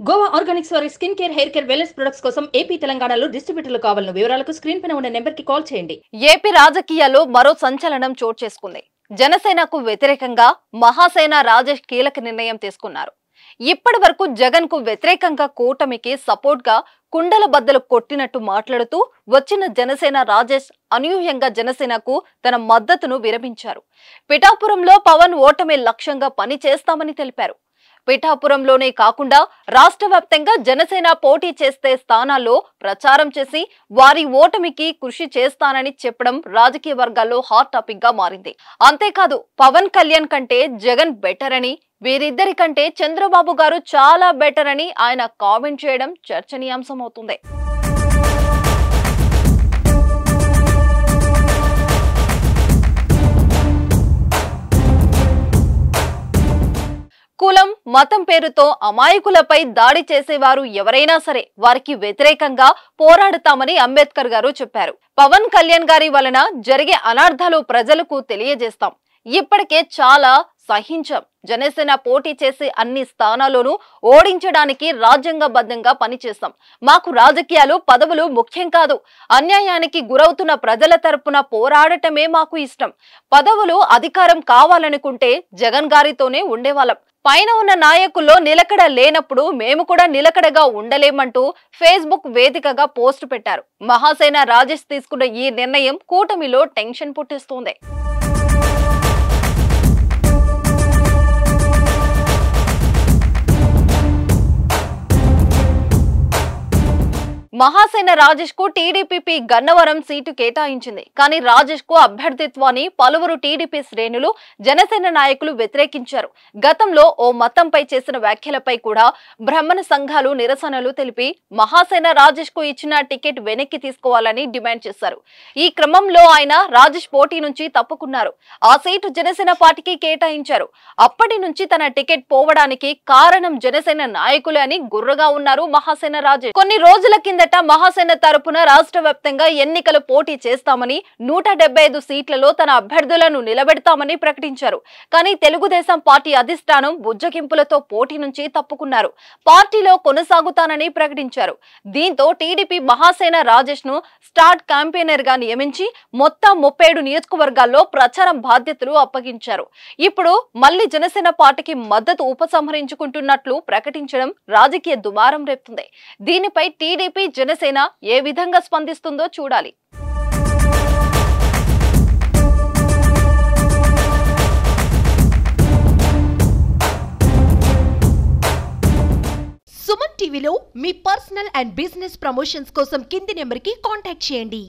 Goa Organics వారి skin care, hair care, wellness products కోసం AP, తెలంగాణలో డిస్ట్రిబ్యూటర్లు కావాలను వివరాలకు స్క్రీన్ పైన ఉన్న నెంబర్ కి కాల్ చేయండి. ఏపీ రాజకీయాల్లో మరో సంచలనం చోటు చేసుకుంది. జనసేనకు వ్యతిరేకంగా మహాసేన రాజేష్ కీలక నిర్ణయం తీసుకున్నారు. ఇప్పటి వరకు జగన్ కు వ్యతిరేకంగా కూటమికి సపోర్ట్ గా కుండల బద్దలు కొట్టినట్టు మాట్లాడుతూ వచ్చిన జనసేన రాజేష్ అనూహ్యంగా జనసేనకు తన మద్దతును విరమించారు. పిఠాపురంలో పవన్ ఓటమి లక్ష్యంగా పని చేస్తామని తెలిపారు. పిఠాపురంలోనే కాకుండా రాష్ట్ర వ్యాప్తంగా జనసేన పోటీ చేస్తే స్థానాల్లో ప్రచారం చేసి వారి ఓటమికి కృషి చేస్తానని చెప్పడం రాజకీయ వర్గాల్లో హాట్ టాపిక్ గా మారింది. అంతేకాదు పవన్ కళ్యాణ్ కంటే జగన్ బెటర్ అని, వీరిద్దరి కంటే చంద్రబాబు గారు చాలా బెటర్ అని ఆయన కామెంట్ చేయడం చర్చనీయాంశమవుతుంది. కులం, మతం పేరుతో అమాయకులపై దాడి చేసేవారు ఎవరైనా సరే వారికి వ్యతిరేకంగా పోరాడుతామని అంబేద్కర్ గారు చెప్పారు. పవన్ కళ్యాణ్ గారి వలన జరిగే అనర్థాలు ప్రజలకు తెలియజేస్తాం. ఇప్పటికే చాలా సహించాం. జనసేన పోటీ చేసి అన్ని స్థానాల్లోనూ ఓడించడానికి రాజ్యాంగబద్ధంగా పనిచేస్తాం. మాకు రాజకీయాలు, పదవులు ముఖ్యం కాదు. అన్యాయానికి గురవుతున్న ప్రజల తరపున పోరాడటమే మాకు ఇష్టం. పదవులు, అధికారం కావాలనుకుంటే జగన్ గారితోనే ఉండేవాళ్ళం. పైన ఉన్న నాయకుల్లో నిలకడ లేనప్పుడు మేము కూడా నిలకడగా ఉండలేమంటూ ఫేస్బుక్ వేదికగా పోస్ట్ పెట్టారు. మహాసేన రాజేష్ తీసుకున్న ఈ నిర్ణయం కూటమిలో టెన్షన్ పుట్టిస్తోంది. మహాసేన రాజేష్ కు టీడీపీ గన్నవరం సీటు కేటాయించింది. కానీ రాజేష్ కు అభ్యర్థిత్వాన్ని పలువురు టీడీపీ శ్రేణులు, జనసేన నాయకులు వ్యతిరేకించారు. గతంలో ఓ మతంపై చేసిన వ్యాఖ్యలపై కూడా బ్రాహ్మణ సంఘాలు నిరసనలు తెలిపి మహాసేన రాజేష్ కు ఇచ్చిన టికెట్ వెనక్కి తీసుకోవాలని డిమాండ్ చేశారు. ఈ క్రమంలో ఆయన రాజేష్ పోటీ నుంచి తప్పుకున్నారు. ఆ సీటు జనసేన పార్టీకి కేటాయించారు. అప్పటి నుంచి తన టికెట్ పోవడానికి కారణం జనసేన నాయకులే అని గుర్రగా ఉన్నారు మహాసేన రాజేష్. కొన్ని రోజుల కిందట మహాసేన తరపున రాష్ట్ర వ్యాప్తంగా ఎన్నికలు పోటీ చేస్తామని, 175 సీట్లలో తన అభ్యర్థులను నిలబెడతామని ప్రకటించారు. కానీ తెలుగుదేశం పార్టీ అధిష్టానం బుజ్జగింపులతో పోటీ నుంచి తప్పుకున్నారు. పార్టీలో కొనసాగుతానని ప్రకటించారు. దీంతో టీడీపీ మహాసేన రాజేష్ ను స్టార్ట్ క్యాంపెయినర్ గా నియమించి మొత్తం 37 నియోజకవర్గాల్లో ప్రచారం బాధ్యతలు అప్పగించారు. ఇప్పుడు మళ్లీ జనసేన పార్టీకి మద్దతు ఉపసంహరించుకుంటున్నట్లు ప్రకటించడం రాజకీయ దుమారం రేపుతుంది. దీనిపై టీడీపీ, జనసేన ఏ విధంగా స్పందిస్తుందో చూడాలి. సుమన్ టీవీలో మీ పర్సనల్ అండ్ బిజినెస్ ప్రమోషన్స్ కోసం కింది నెంబర్కి కాంటాక్ట్ చేయండి.